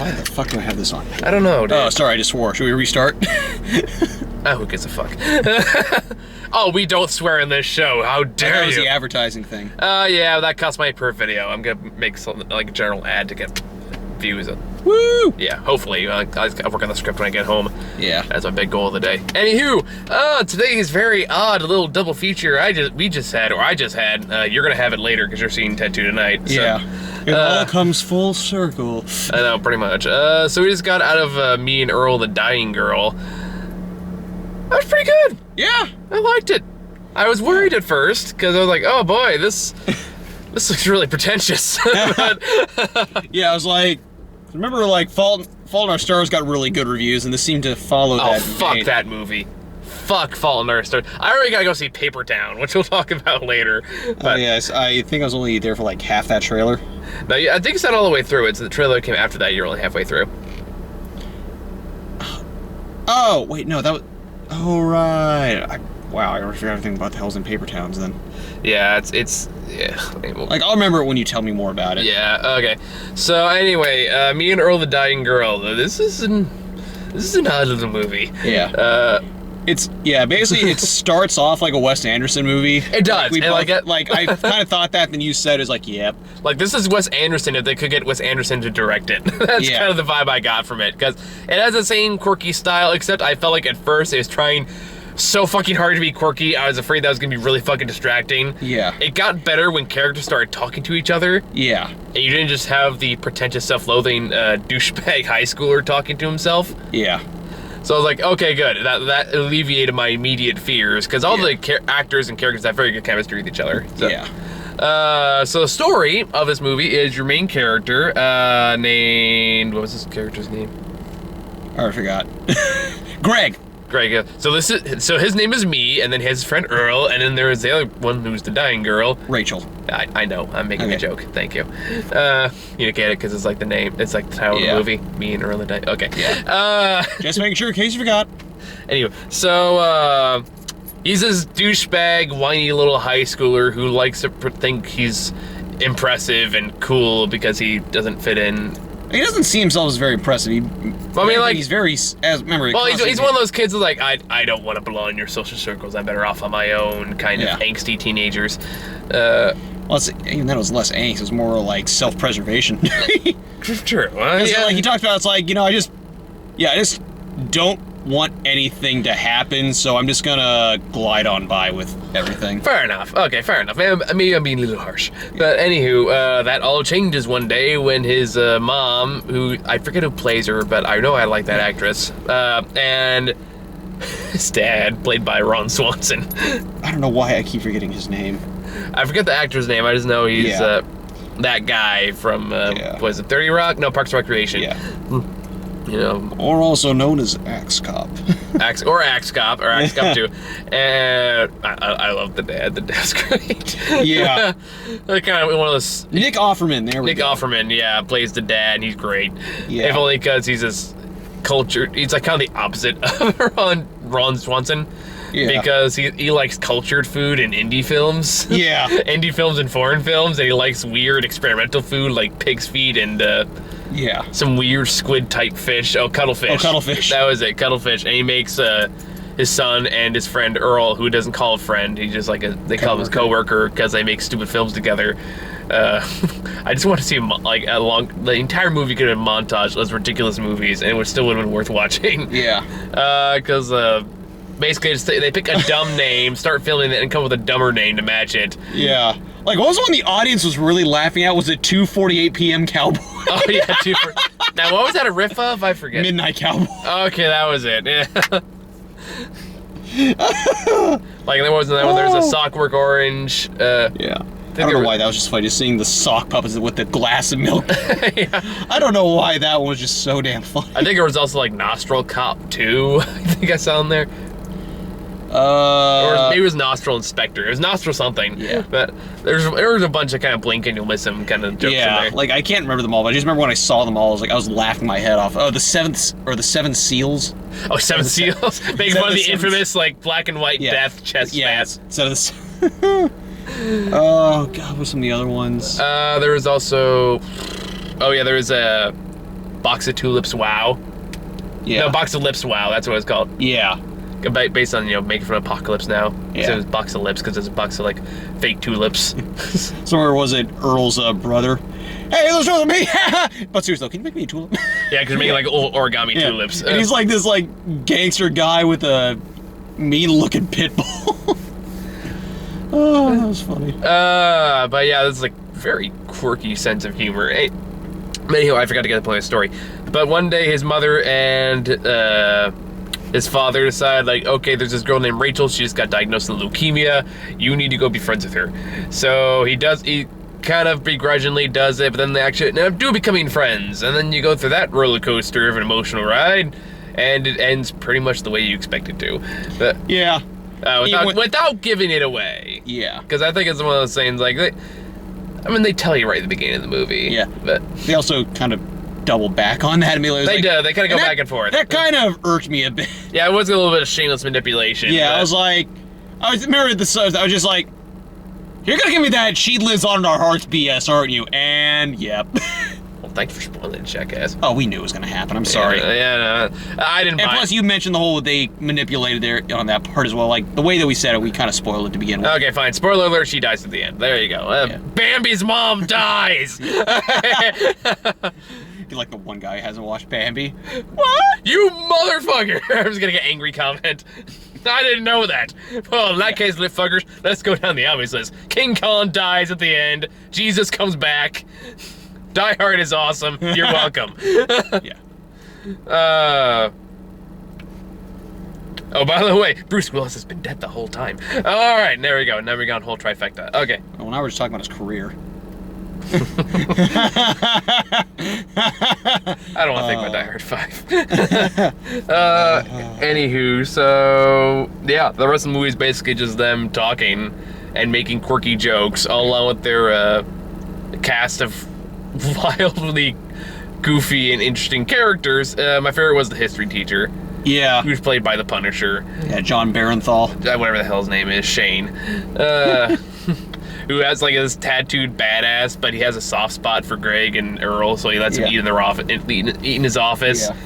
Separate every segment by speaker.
Speaker 1: Why the fuck do I have this on?
Speaker 2: I don't know, dude.
Speaker 1: Oh, sorry, I just swore. Should we restart?
Speaker 2: Oh, who gives a fuck? Oh, we don't swear in this show. How dare you?
Speaker 1: That was the advertising thing.
Speaker 2: Yeah, that costs money per video. I'm gonna make something like a general ad to get views.
Speaker 1: Woo!
Speaker 2: Yeah, hopefully. I'll work on the script when I get home.
Speaker 1: Yeah.
Speaker 2: That's my big goal of the day. Anywho, today's very odd little double feature I just had. You're gonna have it later because you're seeing Ted 2 tonight. So,
Speaker 1: Yeah. It all comes full circle.
Speaker 2: I know, pretty much. So we just got out of Me and Earl, the Dying Girl. That was pretty good.
Speaker 1: Yeah.
Speaker 2: I liked it. I was worried at first because I was like, oh boy, this looks really pretentious. But,
Speaker 1: Yeah, I was like, remember like Fault in Our Stars got really good reviews, and this seemed to follow that.
Speaker 2: oh, fuck that movie. Fuck Fault in Our Stars. I already gotta go see Paper Town, which we'll talk about later. But
Speaker 1: Yes, I think I was only there for like half that trailer.
Speaker 2: no, I think it's not all the way through. It's the trailer that came after that. You're only halfway through.
Speaker 1: Oh, wait, no, that was... Oh, right. Wow, I forgot everything about the Hells and Paper Towns then.
Speaker 2: Yeah, it's yeah.
Speaker 1: Like, I'll remember it when you tell me more about it.
Speaker 2: Yeah. Okay. So anyway, Me and Earl, the Dying Girl. This is an odd little movie.
Speaker 1: Yeah. Basically it starts off like a Wes Anderson movie.
Speaker 2: It does.
Speaker 1: I kind of thought that, then you said it's like, yep.
Speaker 2: Like, this is Wes Anderson if they could get Wes Anderson to direct it. That's
Speaker 1: Yeah.
Speaker 2: kind of the vibe I got from it. Because it has the same quirky style, except I felt like at first it was trying so fucking hard to be quirky. I was afraid that was going to be really fucking distracting.
Speaker 1: Yeah.
Speaker 2: It got better when characters started talking to each other.
Speaker 1: Yeah.
Speaker 2: And you didn't just have the pretentious, self-loathing douchebag high schooler talking to himself.
Speaker 1: Yeah.
Speaker 2: So I was like, okay, good. That alleviated my immediate fears, because all the actors and characters have very good chemistry with each other. So.
Speaker 1: Yeah.
Speaker 2: So the story of this movie is your main character, named... What was this character's name?
Speaker 1: Oh, I forgot. Greg.
Speaker 2: Greg. So his name is Me, and then his friend Earl, and then there is the other one who's the dying girl.
Speaker 1: Rachel.
Speaker 2: I know. I'm making a joke. Thank you. You get it because it's like the name. It's like the title of the movie. Me and Earl the dying. Okay.
Speaker 1: Yeah. Just making sure in case you forgot.
Speaker 2: Anyway, so he's this douchebag, whiny little high schooler who likes to think he's impressive and cool because he doesn't fit in.
Speaker 1: He doesn't see himself as very impressive. He's very, remember.
Speaker 2: Well, he's one of those kids who's like, I don't want to belong in your social circles. I'm better off on my own. Kind of angsty teenagers.
Speaker 1: Well, even then it was less angst. It was more like self-preservation.
Speaker 2: True.
Speaker 1: Like he talked about, it's like, I just don't want anything to happen, so I'm just gonna glide on by with everything.
Speaker 2: Fair enough. Okay, fair enough. Maybe I'm being a little harsh. But anywho, that all changes one day when his mom, who, I forget who plays her, but I know I like that actress, and his dad, played by Ron Swanson.
Speaker 1: I don't know why I keep forgetting his name.
Speaker 2: I forget the actor's name. I just know he's that guy from, was it 30 Rock? No, Parks and Recreation.
Speaker 1: Yeah.
Speaker 2: You know,
Speaker 1: or also known as Axe Cop.
Speaker 2: Axe Cop 2. And I love the dad. The dad's great.
Speaker 1: Yeah.
Speaker 2: They're kind of one of those.
Speaker 1: Nick Offerman.
Speaker 2: Nick Offerman, plays the dad, and he's great.
Speaker 1: Yeah.
Speaker 2: If only because he's this cultured. He's like kind of the opposite of Ron Swanson. Yeah. Because he likes cultured food and indie films.
Speaker 1: Yeah.
Speaker 2: Indie films and foreign films, and he likes weird experimental food like pig's feet and some weird squid-type fish. Oh, cuttlefish.
Speaker 1: Oh, cuttlefish.
Speaker 2: That was it, cuttlefish. And he makes his son and his friend Earl, who doesn't call a friend, he's just like they call him his coworker because they make stupid films together. I just want to see like the entire movie could have been a montage of those ridiculous movies, and it still would have been worth watching.
Speaker 1: Yeah.
Speaker 2: Because basically they pick a dumb name, start filming it, and come up with a dumber name to match it.
Speaker 1: Yeah. Like, what was the one the audience was really laughing at? Was it 2:48 p.m. Cowboy?
Speaker 2: Oh, yeah, Now, what was that a riff of? I forget.
Speaker 1: Midnight Cowboy.
Speaker 2: Okay, that was it. Yeah. Like, there was that one. There's a Sockwork Orange.
Speaker 1: Yeah. I don't know why that was just funny, just seeing the sock puppets with the glass of milk.
Speaker 2: Yeah.
Speaker 1: I don't know why that one was just so damn funny.
Speaker 2: I think there was also, like, Nostril Cop 2, I think I saw in there. Or maybe it was Nostril Inspector. It was Nostril something.
Speaker 1: Yeah.
Speaker 2: But there was a bunch of kind of blink and you'll miss them kind of jokes in there.
Speaker 1: Like, I can't remember them all, but I just remember when I saw them all, I was laughing my head off. Oh, the Seven Seals.
Speaker 2: Oh, Seven Seals? Making fun of the infamous, like, black and white death chest mask.
Speaker 1: So oh, God, what were some of the other ones?
Speaker 2: There was also... Oh, yeah, there was a... Box of Tulips Wow.
Speaker 1: Yeah.
Speaker 2: No, Box of Lips Wow, that's what it's called.
Speaker 1: Yeah.
Speaker 2: Based on, making fun of Apocalypse Now.
Speaker 1: Yeah.
Speaker 2: So it was Box of Lips because there's a box of, like, fake tulips.
Speaker 1: Somewhere was it Earl's brother? Hey, let's show me! But seriously, can you make me a tulip?
Speaker 2: Yeah, because you're making, like, old origami tulips.
Speaker 1: And he's like this, like, gangster guy with a mean-looking pit bull. Oh, that was funny.
Speaker 2: But yeah, this is, like, very quirky sense of humor. Hey, anyhow, I forgot to get the point of the story. But one day, his mother and, his father decided, like, okay, there's this girl named Rachel. She just got diagnosed with leukemia. You need to go be friends with her. So he kind of begrudgingly does it, but then they actually end up becoming friends. And then you go through that roller coaster of an emotional ride, and it ends pretty much the way you expect it to. But,
Speaker 1: yeah.
Speaker 2: Without giving it away.
Speaker 1: Yeah.
Speaker 2: Because I think it's one of those things, like, they tell you right at the beginning of the movie.
Speaker 1: Yeah.
Speaker 2: But
Speaker 1: they also kind of double back on that.
Speaker 2: They do. They kind of go back and forth.
Speaker 1: That kind of irked me a bit.
Speaker 2: Yeah, it was a little bit of shameless manipulation.
Speaker 1: Yeah, I was just like, you're gonna give me that she lives on in our hearts BS, aren't you? And, yep.
Speaker 2: Well, thank you for spoiling it, jackass.
Speaker 1: Oh, we knew it was gonna happen. I'm sorry.
Speaker 2: Yeah, no, I didn't buy it.
Speaker 1: And plus, you mentioned the whole they manipulated there on that part as well. Like, the way that we said it, we kind of spoiled it to begin with.
Speaker 2: Okay, fine. Spoiler alert, she dies at the end. There you go.
Speaker 1: Yeah.
Speaker 2: Bambi's mom dies!
Speaker 1: You're like the one guy who hasn't watched Bambi.
Speaker 2: What? You motherfucker! I was gonna get angry comment. I didn't know that. Well, in that case, fuckers, let's go down the obvious list. King Kong dies at the end. Jesus comes back. Die Hard is awesome. You're welcome.
Speaker 1: Yeah.
Speaker 2: Oh, by the way, Bruce Willis has been dead the whole time. All right, there we go. Now we got a whole trifecta. Okay.
Speaker 1: Well, now we're just talking about his career.
Speaker 2: I don't want to think about Die Hard 5. Anywho, so yeah, the rest of the movie is basically just them talking and making quirky jokes, all along with their cast of wildly goofy and interesting characters. My favorite was the history teacher.
Speaker 1: Yeah.
Speaker 2: Who's played by the Punisher.
Speaker 1: Yeah, John Barenthal.
Speaker 2: Whatever the hell his name is, Shane. Who has like this tattooed badass, but he has a soft spot for Greg and Earl, so he lets him eat in their office, eat in his office.
Speaker 1: Yeah.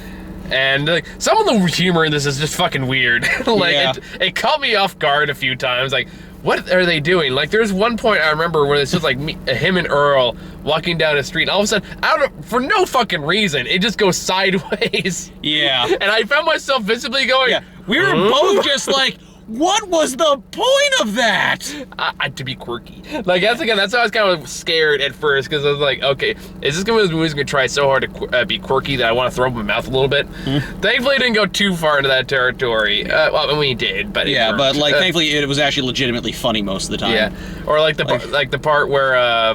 Speaker 2: And like, some of the humor in this is just fucking weird. It caught me off guard a few times. Like, what are they doing? Like, there's one point I remember where it's just like him and Earl walking down the street, and all of a sudden, for no fucking reason, it just goes sideways.
Speaker 1: Yeah.
Speaker 2: And I found myself visibly going,
Speaker 1: Yeah. We were both just like, what was the point of that?
Speaker 2: To be quirky. Like, that's why I was kind of scared at first, because I was like, okay, is this movie's gonna try so hard to be quirky that I want to throw up my mouth a little bit? Thankfully, it didn't go too far into that territory. Well, we did, but
Speaker 1: but like, thankfully, it was actually legitimately funny most of the time.
Speaker 2: Yeah, or like the part where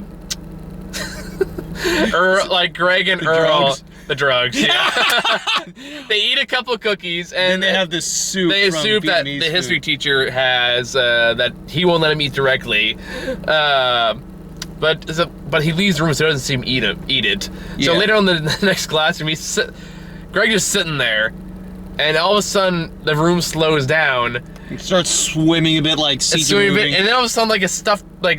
Speaker 2: like Greg and Earl.
Speaker 1: Drugs.
Speaker 2: The drugs, yeah. They eat a couple cookies, and
Speaker 1: they have this soup.
Speaker 2: They
Speaker 1: from
Speaker 2: soup that
Speaker 1: Vietnamese
Speaker 2: the history
Speaker 1: food.
Speaker 2: teacher has that he won't let him eat directly. But he leaves the room so he doesn't see him eat it.
Speaker 1: Yeah.
Speaker 2: So later on in the next classroom, Greg is sitting there, and all of a sudden the room slows down.
Speaker 1: It starts swimming a bit, like moving.
Speaker 2: And then all of a sudden, like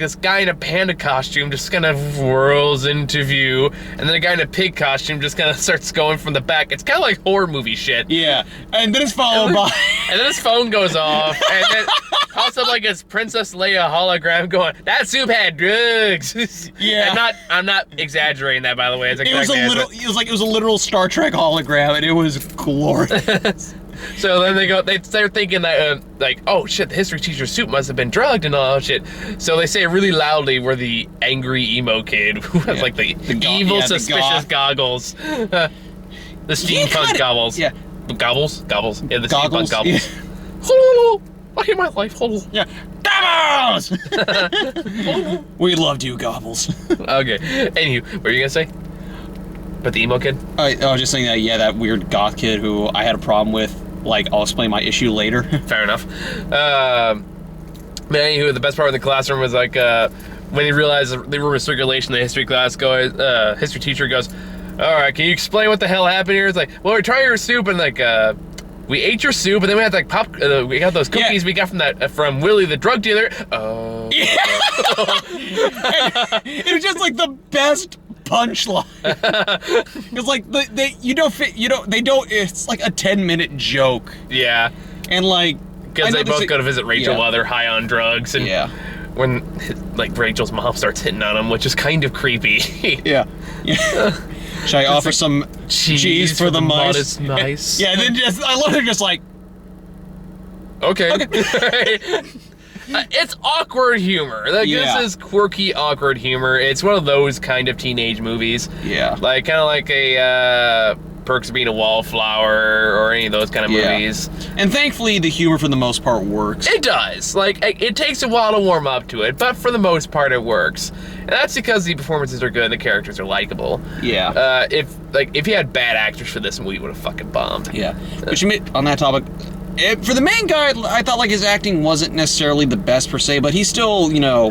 Speaker 2: this guy in a panda costume just kind of whirls into view, and then a guy in a pig costume just kind of starts going from the back. It's kind of like horror movie shit.
Speaker 1: Yeah, and then it's followed by...
Speaker 2: And then his phone goes off, and then pops up like his Princess Leia hologram going, "That soup had drugs."
Speaker 1: Yeah.
Speaker 2: And I'm not exaggerating that, by the way. It's a
Speaker 1: It was a literal Star Trek hologram, and it was glorious.
Speaker 2: So then they start thinking that, like, oh shit, the history teacher's soup must have been drugged and all that shit. So they say really loudly, we're the angry emo kid who has like the evil, suspicious goggles. The steampunk gobbles.
Speaker 1: Yeah.
Speaker 2: Gobbles? Yeah, the
Speaker 1: Goggles?
Speaker 2: steampunk gobbles.
Speaker 1: Yeah.
Speaker 2: I hate my life.
Speaker 1: Yeah. Gobbles! We loved you, Gobbles.
Speaker 2: Okay. Anywho, what were you gonna say? But the emo kid?
Speaker 1: I was just saying that, yeah, that weird goth kid who I had a problem with. Like, I'll explain my issue later.
Speaker 2: Fair enough. But anywho, the best part of the classroom was like when they realized they were in circulation, the history class history teacher goes, "All right, can you explain what the hell happened here?" It's like, "Well, we tried your soup and like we ate your soup, and then we had like we got those cookies we got from Willie the drug dealer."
Speaker 1: Yeah. It was just like the best punchline. Because like they don't. It's like a 10-minute joke,
Speaker 2: Yeah.
Speaker 1: and like
Speaker 2: Because they both go to visit Rachel while they're high on drugs, and when like Rachel's mom starts hitting on him, which is kind of creepy.
Speaker 1: Yeah. Should I offer some cheese for the mice?
Speaker 2: Nice.
Speaker 1: Yeah, and then I love her just like,
Speaker 2: okay. It's awkward humor. Like, this is quirky, awkward humor. It's one of those kind of teenage movies.
Speaker 1: Yeah.
Speaker 2: Like, kind of like a Perks of Being a Wallflower or any of those kind of movies.
Speaker 1: And thankfully, the humor for the most part works.
Speaker 2: It does. Like, it takes a while to warm up to it, but for the most part, it works. And that's because the performances are good and the characters are likable.
Speaker 1: Yeah.
Speaker 2: If you had bad actors for this movie, it would have fucking bombed.
Speaker 1: Yeah. But you admit, on that topic, for the main guy, I thought like his acting wasn't necessarily the best per se, but he still,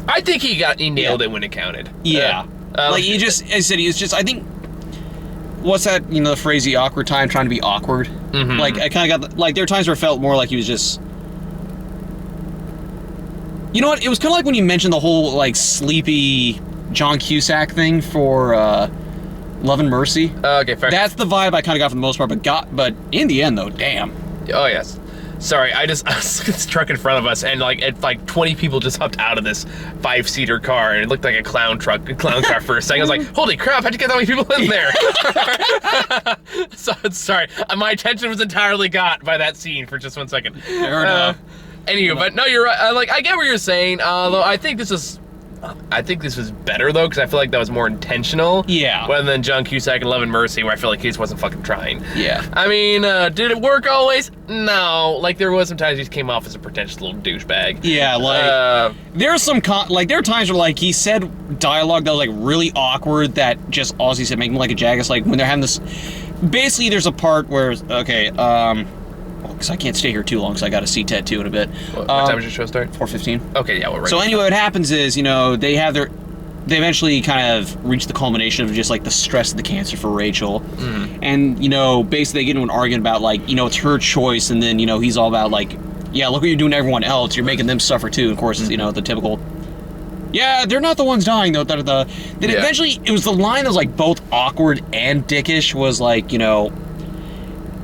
Speaker 2: I think he nailed it when it counted.
Speaker 1: Yeah. Like he just, as I said, he was just, I think, what's that, the phrase, the awkward time, trying to be awkward?
Speaker 2: Mm-hmm.
Speaker 1: Like, I kind of got, like, there were times where it felt more like he was just, you know what, it was kind of like when you mentioned the whole, like, sleepy John Cusack thing for, Love and Mercy.
Speaker 2: Okay, fair.
Speaker 1: That's the vibe I kind of got for the most part, but in the end, though, damn.
Speaker 2: Oh, yes. Sorry, I was this truck in front of us, and like 20 people just hopped out of this 5-seater car, and it looked like a clown car for a second. I was like, holy crap, how'd you get that many people in there? So, sorry, my attention was entirely got by that scene for just 1 second.
Speaker 1: Fair enough.
Speaker 2: Anyway, but no, you're right. I get what you're saying, although I think this was better, though, because I feel like that was more intentional.
Speaker 1: Yeah.
Speaker 2: Rather than John Cusack and Love and Mercy, where I feel like he just wasn't fucking trying.
Speaker 1: Yeah.
Speaker 2: I mean, did it work always? No. Like, there was some times he just came off as a pretentious little douchebag.
Speaker 1: Yeah, like, there's some, there are times where, like, he said dialogue that was, like, really awkward that just, all he said, make him like a jackass. Like, when they're having this, basically, there's a part where, okay, because I can't stay here too long because I got a CTED too in a bit.
Speaker 2: What time does your show start?
Speaker 1: 4:15.
Speaker 2: Okay, yeah, we're right.
Speaker 1: So anyway, what happens is, they eventually kind of reach the culmination of just like the stress of the cancer for Rachel.
Speaker 2: Mm.
Speaker 1: And, basically they get into an argument about like, it's her choice. And then, he's all about like, yeah, look what you're doing to everyone else. You're making them suffer too. And of course, the typical, yeah, they're not the ones dying though. Then eventually it was the line that was like both awkward and dickish was like,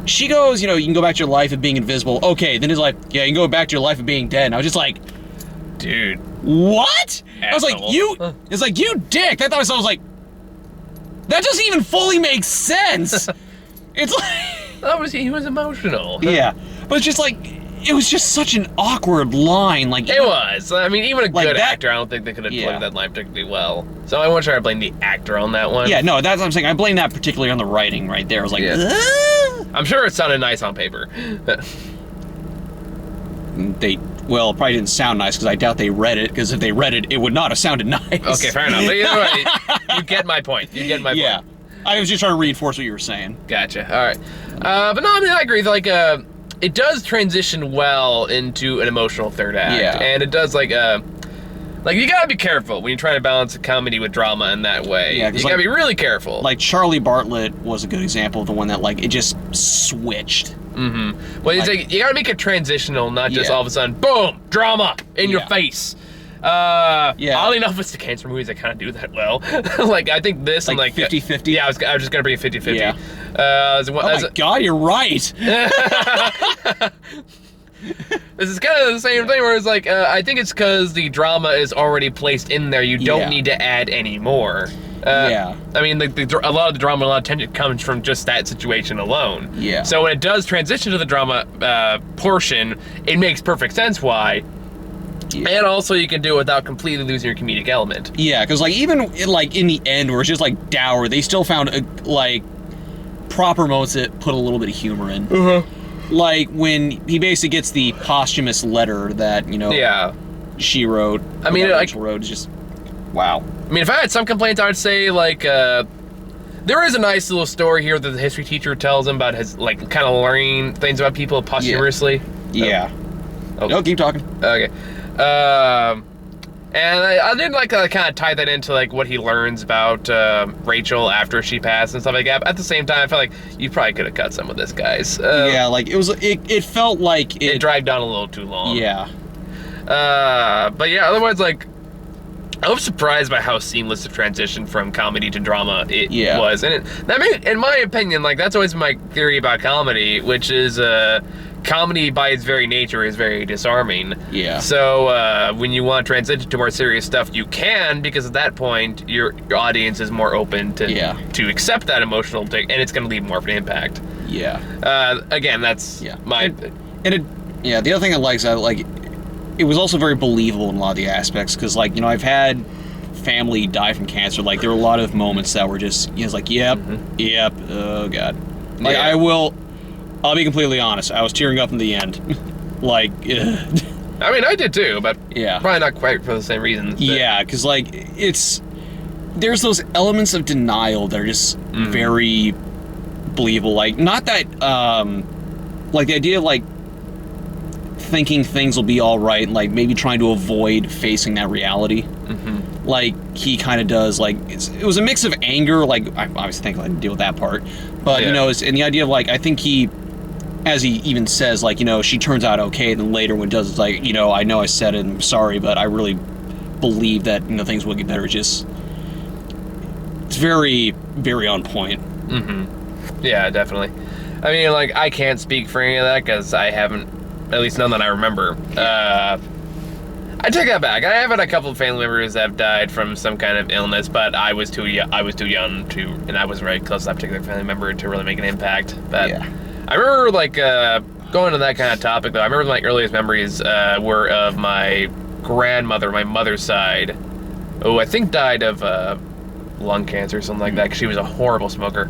Speaker 1: she goes, you can go back to your life of being invisible. Okay, then it's like, yeah, you can go back to your life of being dead. And I was just like,
Speaker 2: dude,
Speaker 1: what?
Speaker 2: Asshole.
Speaker 1: I was like, it's like, you dick. I thought I was like, that doesn't even fully make sense. It's like,
Speaker 2: he was emotional.
Speaker 1: Yeah, but it's just like, it was just such an awkward line. Like
Speaker 2: it was. I mean, even a
Speaker 1: like
Speaker 2: good
Speaker 1: that,
Speaker 2: actor, I don't think they could have delivered that line particularly well. So I won't try to blame the actor on that one.
Speaker 1: Yeah, no, that's what I'm saying. I blame that particularly on the writing right there. I was like,
Speaker 2: I'm sure it sounded nice on paper.
Speaker 1: Well, it probably didn't sound nice because I doubt they read it, because if they read it, it would not have sounded nice.
Speaker 2: Okay, fair enough. But either way, you get my point.
Speaker 1: Yeah. I was just trying to reinforce what you were saying.
Speaker 2: Gotcha. All right. But no, I mean, I agree. Like, it does transition well into an emotional third act.
Speaker 1: Yeah.
Speaker 2: And it does, like, you gotta be careful when you're trying to balance a comedy with drama in that way.
Speaker 1: Yeah,
Speaker 2: you gotta be really careful.
Speaker 1: Like, Charlie Bartlett was a good example of the one that, like, it just switched.
Speaker 2: Mm-hmm. Well, like, you gotta make it transitional, not just all of a sudden, boom, drama in your face. Oddly enough, it's the cancer movies that kind of do that well. Like, I think this,
Speaker 1: like 50-50?
Speaker 2: Yeah, I was just gonna bring a 50-50.
Speaker 1: Yeah. Oh my God, you're right.
Speaker 2: This is kind of the same thing where it's like, I think it's because the drama is already placed in there. You don't need to add any more. I mean, a lot of the drama, a lot of tension comes from just that situation alone.
Speaker 1: Yeah.
Speaker 2: So when it does transition to the drama portion, it makes perfect sense why. Yeah. And also you can do it without completely losing your comedic element. Yeah,
Speaker 1: because like even in the end where it's just like dour, they still found like proper moments that put a little bit of humor in. Like when he basically gets the posthumous letter that she wrote.
Speaker 2: I mean,
Speaker 1: Rachel wrote, is just wow.
Speaker 2: I mean, if I had some complaints, I would say like there is a nice little story here that the history teacher tells him about his like kind of learning things about people posthumously.
Speaker 1: Yeah. No, keep talking.
Speaker 2: Okay. And I did like kind of tie that into like what he learns about Rachel after she passed and stuff like that. But at the same time, I felt like you probably could have cut some of this, guys.
Speaker 1: Yeah, like it felt like
Speaker 2: it dragged on a little too long.
Speaker 1: Yeah.
Speaker 2: But yeah, otherwise, like I was surprised by how seamless the transition from comedy to drama it
Speaker 1: Yeah.
Speaker 2: was, and in my opinion, like that's always my theory about comedy, which is comedy by its very nature is very disarming.
Speaker 1: Yeah.
Speaker 2: So when you want to transition to more serious stuff, you can, because at that point your audience is more open to accept that emotional take, and it's going to leave more of an impact.
Speaker 1: Yeah.
Speaker 2: Again, that's my.
Speaker 1: The other thing I like is that, like, it was also very believable in a lot of the aspects, because, like, you know, I've had family die from cancer. Like, there were a lot of moments that were just, you know, like, yep, oh god. Like,
Speaker 2: Yeah.
Speaker 1: I'll be completely honest, I was tearing up in the end. Like, ugh.
Speaker 2: I mean, I did too, but
Speaker 1: Yeah.
Speaker 2: probably not quite for the same reasons. But
Speaker 1: Yeah, because, like, there's those elements of denial that are just very believable. Like, not that, like, the idea of, like, thinking things will be all right, and, like, maybe trying to avoid facing that reality. Like, he kind of does. Like, it was a mix of anger. Like, I obviously think I didn't deal with that part, but you know, and the idea of, like, I think he, as he even says, like, you know, she turns out okay, and then later when it does, it's like, you know I said it, and I'm sorry, but I really believe that, you know, things will get better. It's very, very on point.
Speaker 2: Yeah, definitely. I mean, like, I can't speak for any of that because I haven't, at least none that I remember. I take that back. I have had a couple of family members that have died from some kind of illness, but I was too young to, and I wasn't very close to that particular family member to really make an impact. But I remember, like, going to that kind of topic, though, I remember my earliest memories were of my grandmother, my mother's side, who I think died of lung cancer or something like that, because she was a horrible smoker.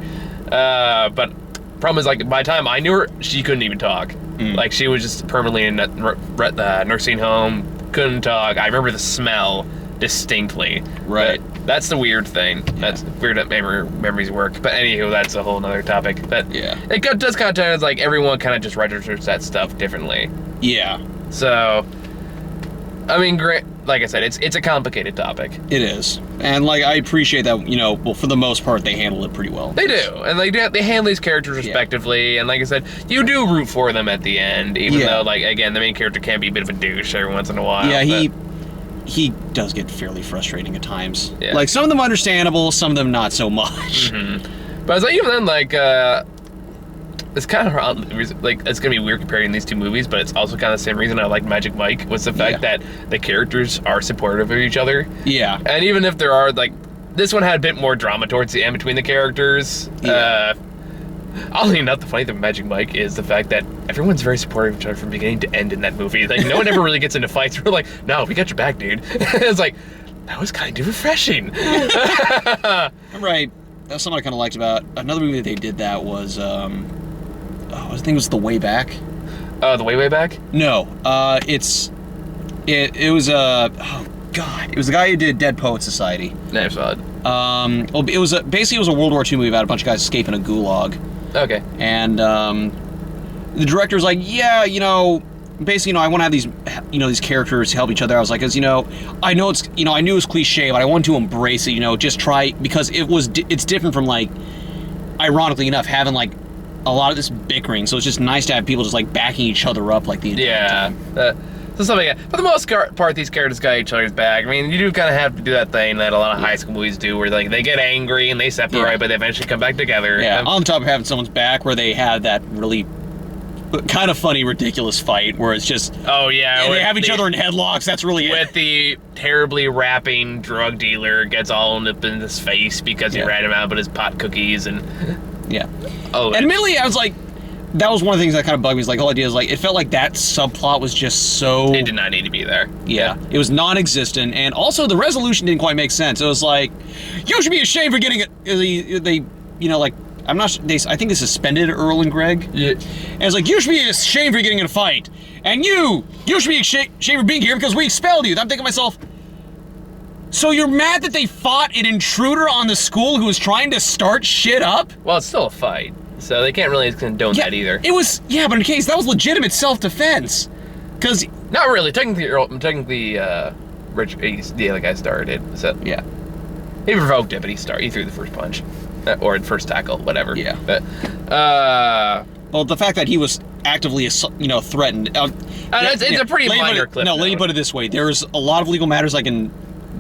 Speaker 2: But problem is, like, by the time I knew her, she couldn't even talk. Like, she was just permanently in a nursing home, couldn't talk. I remember the smell distinctly.
Speaker 1: Right.
Speaker 2: That's the weird thing. That's weird that memories work. But anywho, that's a whole other topic. But it does kind of tell us, like, everyone kind of just registers that stuff differently.
Speaker 1: Yeah.
Speaker 2: So, I mean, like I said, it's a complicated topic.
Speaker 1: It is. And, like, I appreciate that, you know, well, for the most part, they handle it pretty well.
Speaker 2: They do. And they handle these characters respectively. And like I said, you do root for them at the end, even though, like, again, the main character can be a bit of a douche every once in a while.
Speaker 1: Yeah, he does get fairly frustrating at times.
Speaker 2: Yeah.
Speaker 1: Like, some of them understandable, some of them not so much.
Speaker 2: But it's like, even then, like, it's kind of like, it's gonna be weird comparing these two movies, but it's also kind of the same reason I like Magic Mike, was the fact that the characters are supportive of each other. Yeah. And even if there are, like, this one had a bit more drama towards the end between the characters. Oddly enough, the funny thing with Magic Mike is the fact that everyone's very supportive of each other from beginning to end in that movie. Like, no one ever really gets into fights. We're like, no, we got your back, dude. It's like, that was kind of refreshing.
Speaker 1: Right. That's something I kind of liked about another movie that they did that was, I think it was The Way Back.
Speaker 2: The Way Back?
Speaker 1: No. It was oh god, it was the guy who did Dead Poet Society.
Speaker 2: Never saw it.
Speaker 1: Well, it was basically a World War II movie about a bunch of guys escaping a gulag. Okay. And the director's like, yeah, you know, basically, you know, I want to have these, you know, these characters help each other. I was like, 'cause, you know, I know it's, you know, I knew it was cliche, but I wanted to embrace it, you know, just try, because it's different from, like, ironically enough, having, like, a lot of this bickering. So it's just nice to have people just, like, backing each other up, like, the entire time.
Speaker 2: So something like that. For the most part, these characters got each other's back. I mean, you do kind of have to do that thing that a lot of high school movies do, where, like, they get angry and they separate, but they eventually come back together.
Speaker 1: Yeah, on top of having someone's back, where they have that really kind of funny, ridiculous fight where it's just, they have each other in headlocks. That's really it.
Speaker 2: With the terribly rapping drug dealer gets all up in his face because he ratted him out about his pot cookies and
Speaker 1: and admittedly, I was like, that was one of the things that kind of bugged me. Is like, the whole idea is like, it felt like that subplot was just so,
Speaker 2: it did not need to be there.
Speaker 1: It was non-existent, and also the resolution didn't quite make sense. It was like, you should be ashamed for getting it. They you know, like, I'm not. I think they suspended Earl and Greg. Yeah. And it's like, you should be ashamed for getting in a fight, and you should be ashamed for being here because we expelled you. I'm thinking to myself, so you're mad that they fought an intruder on the school who was trying to start shit up?
Speaker 2: Well, it's still a fight, so they can't really condone that either.
Speaker 1: It was, but in the case, that was legitimate self-defense. Because
Speaker 2: not really. Technically, Rich, the other guy started. So he provoked it, but he threw the first punch. Or first tackle, whatever. But,
Speaker 1: well, the fact that he was actively, you know, threatened.
Speaker 2: It's a pretty minor clip.
Speaker 1: No, let me put it this way. There's a lot of legal matters I can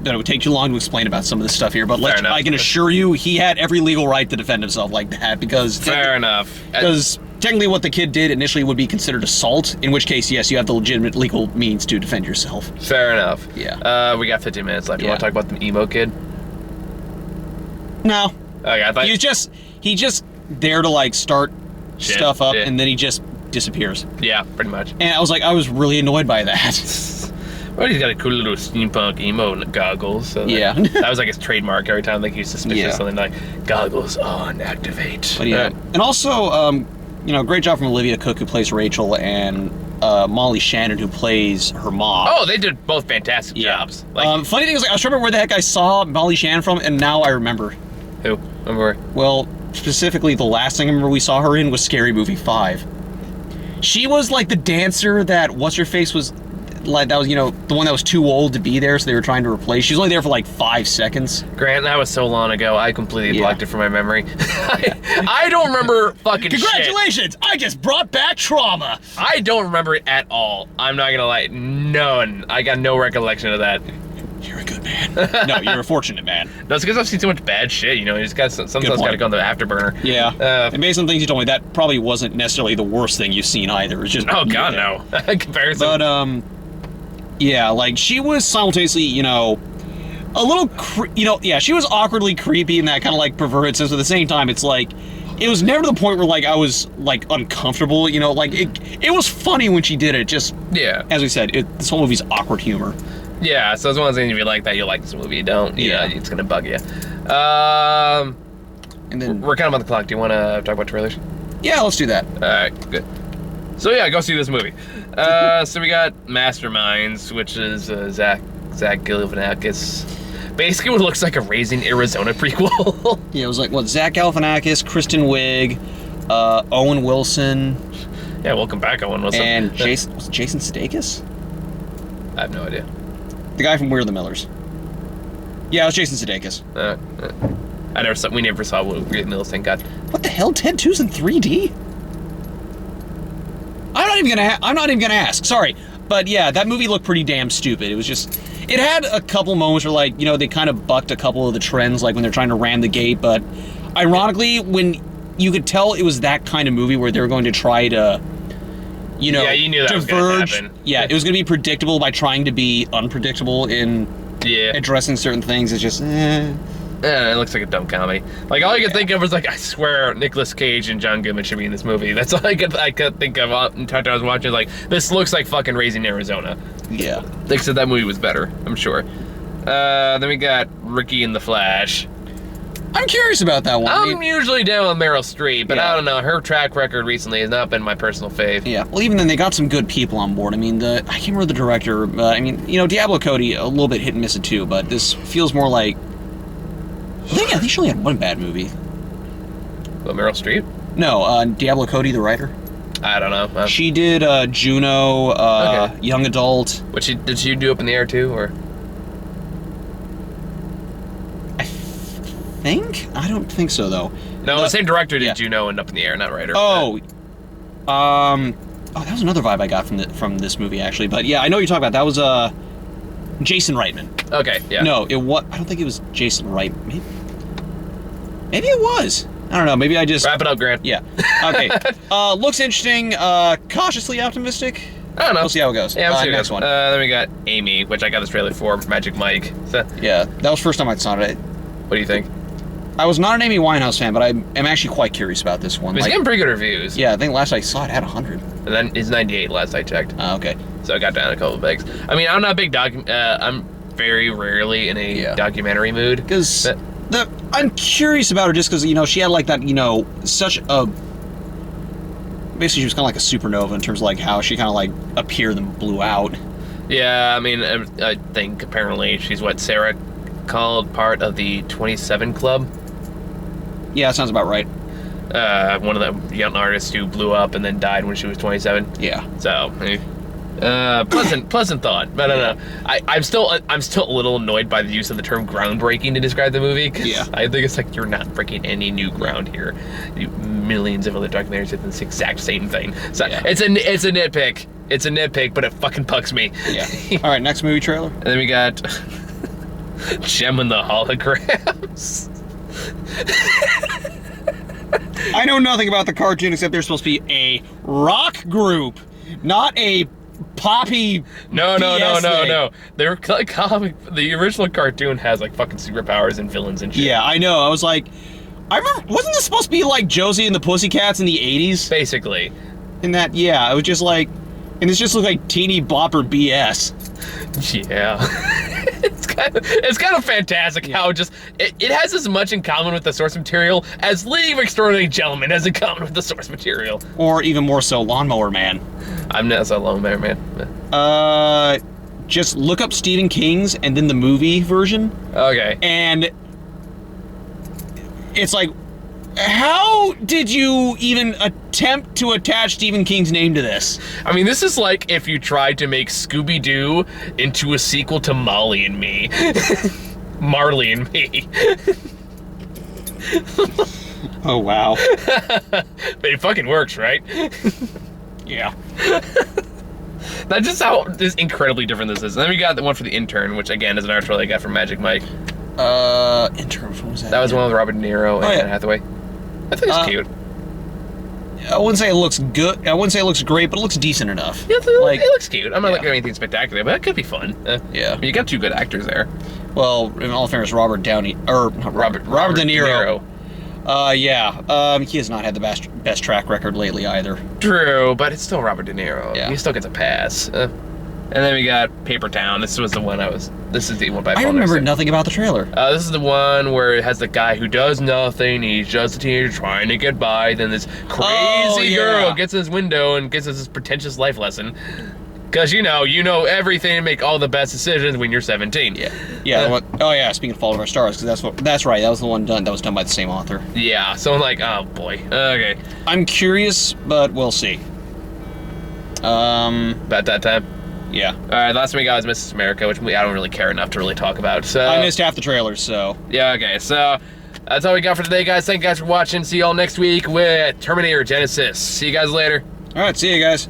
Speaker 1: that it would take too long to explain about some of this stuff here, but
Speaker 2: Fair enough.
Speaker 1: I can assure you he had every legal right to defend himself like that, because
Speaker 2: Fair enough.
Speaker 1: Because technically what the kid did initially would be considered assault, in which case, yes, you have the legitimate legal means to defend yourself.
Speaker 2: Fair enough.
Speaker 1: Yeah.
Speaker 2: We got 15 minutes left. You
Speaker 1: Yeah.
Speaker 2: want to talk about the emo kid?
Speaker 1: No.
Speaker 2: Okay, I thought...
Speaker 1: He just there to, like, start stuff up,
Speaker 2: yeah.
Speaker 1: and then he just disappears.
Speaker 2: Yeah, pretty much.
Speaker 1: And I was really annoyed by that.
Speaker 2: Well, he's got a cool little steampunk emo goggles. So
Speaker 1: Yeah.
Speaker 2: that was like his trademark. Every time like he's suspicious
Speaker 1: Yeah.
Speaker 2: of something, like goggles on, activate.
Speaker 1: But yeah. And also, great job from Olivia Cook, who plays Rachel, and Molly Shannon, who plays her mom.
Speaker 2: Oh, they did both fantastic jobs. Like,
Speaker 1: funny thing is, I was trying to remember where the heck I saw Molly Shannon from, and now I remember.
Speaker 2: who? Remember?
Speaker 1: Well, specifically, the last thing I remember we saw her in was Scary Movie 5. She was like the dancer that What's-Her-Face was, like, that was, the one that was too old to be there, so they were trying to replace. She was only there for like 5 seconds.
Speaker 2: Grant, that was so long ago, I completely blocked it from my memory. I don't remember fucking
Speaker 1: Congratulations!
Speaker 2: shit.
Speaker 1: I just brought back trauma!
Speaker 2: I don't remember it at all. I'm not gonna lie. None. I got no recollection of that.
Speaker 1: You're a good man. No, you're a fortunate man.
Speaker 2: That's because I've seen so much bad shit, you just got sometimes got to go on the afterburner.
Speaker 1: Yeah. And based on things you told me, that probably wasn't necessarily the worst thing you've seen either. It's just...
Speaker 2: Oh, God, no. Comparison.
Speaker 1: But, yeah, like, she was simultaneously, a little, she was awkwardly creepy in that kind of, like, perverted sense, but at the same time, it's like, it was never to the point where, like, I was, like, uncomfortable, like, it was funny when she did it, just,
Speaker 2: yeah.
Speaker 1: As we said, this whole movie's awkward humor.
Speaker 2: Yeah, so as long as if you like that, you'll like this movie. You don't, it's gonna bug you.
Speaker 1: And then...
Speaker 2: We're kind of on the clock. Do you want to talk about trailers?
Speaker 1: Yeah, let's do that.
Speaker 2: Alright, good. So yeah, go see this movie. So we got Masterminds, which is Zach Galifianakis. Basically what looks like a Raising Arizona prequel.
Speaker 1: Yeah, it was like, Zach Galifianakis, Kristen Wiig, Owen Wilson.
Speaker 2: Yeah, welcome back, Owen Wilson.
Speaker 1: And Jason Sudeikis?
Speaker 2: I have no idea.
Speaker 1: The guy from We're the Millers. Yeah, it was Jason Sudeikis.
Speaker 2: We never saw We're the Millers, thank God.
Speaker 1: What the hell? Ted 2's in 3D? I'm not even gonna ask. Sorry, but yeah, that movie looked pretty damn stupid. It was just, it had a couple moments where, like, they kind of bucked a couple of the trends, like when they're trying to ram the gate. But ironically, when you could tell it was that kind of movie where they were going to try to,
Speaker 2: yeah, you knew that was gonna happen.
Speaker 1: Yeah, it was gonna be predictable by trying to be unpredictable in addressing certain things. It's just,
Speaker 2: it looks like a dumb comedy. Like, all I could think of was, like, I swear Nicolas Cage and John Goodman should be in this movie. That's all I could think of until I was watching. Like, this looks like fucking Raising Arizona.
Speaker 1: Yeah.
Speaker 2: Except that movie was better, I'm sure. Then we got Ricky and the Flash.
Speaker 1: I'm curious about that one.
Speaker 2: I'm usually down with Meryl Streep, but I don't know. Her track record recently has not been my personal fave.
Speaker 1: Yeah, well, even then, they got some good people on board. I mean, I can't remember the director, but I mean, Diablo Cody, a little bit hit and miss it too, but this feels more like... I think she only had one bad movie.
Speaker 2: What, Meryl Streep?
Speaker 1: No, Diablo Cody, the writer.
Speaker 2: I don't know.
Speaker 1: She did Juno, Young Adult.
Speaker 2: Did she do Up in the Air too, or?
Speaker 1: I don't think so, though.
Speaker 2: No, the same director did Juno and Up in the Air, not writer.
Speaker 1: Oh, that was another vibe I got from this movie, actually. But yeah, I know what you're talking about. That was Jason Reitman.
Speaker 2: Okay, yeah.
Speaker 1: No, I don't think it was Jason Reitman. Maybe it was. I don't know. Maybe I just...
Speaker 2: Wrap it up, Grant.
Speaker 1: Yeah. Okay. Looks interesting. Cautiously optimistic.
Speaker 2: I don't know.
Speaker 1: We'll see how it goes.
Speaker 2: Yeah, we'll see
Speaker 1: next one.
Speaker 2: Then we got Amy, which I got this trailer for, Magic Mike. So,
Speaker 1: yeah, that was the first time I saw it.
Speaker 2: What do you think?
Speaker 1: I was not an Amy Winehouse fan, but I am actually quite curious about this one.
Speaker 2: It's getting pretty good reviews.
Speaker 1: Yeah, I think last I saw it had 100.
Speaker 2: And then it's 98 last I checked.
Speaker 1: Okay.
Speaker 2: So I got down a couple of pegs. I mean, I'm not a big I'm very rarely in a documentary mood.
Speaker 1: Because I'm curious about her just because, she had like that, such a... Basically, she was kind of like a supernova in terms of like how she kind of like appeared and blew out.
Speaker 2: Yeah, I mean, I think apparently she's what Sarah called part of the 27 Club.
Speaker 1: Yeah, that sounds about right.
Speaker 2: One of the young artists who blew up and then died when she was 27.
Speaker 1: Yeah.
Speaker 2: So, pleasant thought. But I don't know. I'm still a little annoyed by the use of the term groundbreaking to describe the movie.
Speaker 1: Yeah.
Speaker 2: I think it's like you're not breaking any new ground here. Millions of other documentaries did this exact same thing. So it's a nitpick. It's a nitpick, but it fucking bugs me.
Speaker 1: Yeah. All right, next movie trailer.
Speaker 2: And then we got Gem and the Holograms.
Speaker 1: I know nothing about the cartoon except they're supposed to be a rock group, not a poppy.
Speaker 2: No.
Speaker 1: BS thing.
Speaker 2: They're comic. The original cartoon has like fucking superpowers and villains and shit.
Speaker 1: Yeah, I know. I was like, I remember, wasn't this supposed to be like Josie and the Pussycats in the 80s?
Speaker 2: Basically.
Speaker 1: In that, yeah, it was just like, and this just looked like teeny bopper BS.
Speaker 2: Yeah. It's kind of fantastic how just it has as much in common with the source material as League of Extraordinary Gentlemen has in common with the source material.
Speaker 1: Or even more so, Lawnmower Man.
Speaker 2: I'm not so Lawnmower Man.
Speaker 1: Just look up Stephen King's and then the movie version.
Speaker 2: Okay.
Speaker 1: And it's like, how did you even attempt to attach Stephen King's name to this?
Speaker 2: I mean, this is like if you tried to make Scooby-Doo into a sequel to Molly and Me. Marley and Me.
Speaker 1: Oh, wow.
Speaker 2: But it fucking works, right?
Speaker 1: Yeah.
Speaker 2: That's just how incredibly different this is. And then we got the one for The Intern, which again is an art trailer I got from Magic Mike.
Speaker 1: Intern, what was that?
Speaker 2: That was one with Robert De Niro and Anne Hathaway. I think it's cute.
Speaker 1: I wouldn't say it looks good. I wouldn't say it looks great, but it looks decent enough.
Speaker 2: Yeah,
Speaker 1: like,
Speaker 2: it looks cute. I'm not looking at anything spectacular, but it could be fun.
Speaker 1: Yeah.
Speaker 2: I mean, you got two good actors there.
Speaker 1: Well, in all fairness, Robert De Niro. Yeah. He has not had the best track record lately either.
Speaker 2: True, but it's still Robert De Niro.
Speaker 1: Yeah.
Speaker 2: He still gets a pass. And then we got Paper Town. This is the one by
Speaker 1: I remember nothing about the trailer.
Speaker 2: This is the one where it has the guy who does nothing. He's just a teenager trying to get by. Then this crazy girl gets in his window and gives us this pretentious life lesson. Because you know everything and make all the best decisions when you're 17.
Speaker 1: Yeah. Speaking of Fault in Our Stars, because that's right. That was the one that was done by the same author.
Speaker 2: Yeah. So I'm like, oh boy. Okay.
Speaker 1: I'm curious, but we'll see.
Speaker 2: About that time.
Speaker 1: Yeah.
Speaker 2: All right, last one we got was Mrs. America, which I don't really care enough to really talk about. So
Speaker 1: I missed half the trailers, so.
Speaker 2: Yeah, okay. So that's all we got for today, guys. Thank you guys for watching. See y'all next week with Terminator Genesis. See you guys later.
Speaker 1: All right, see you guys.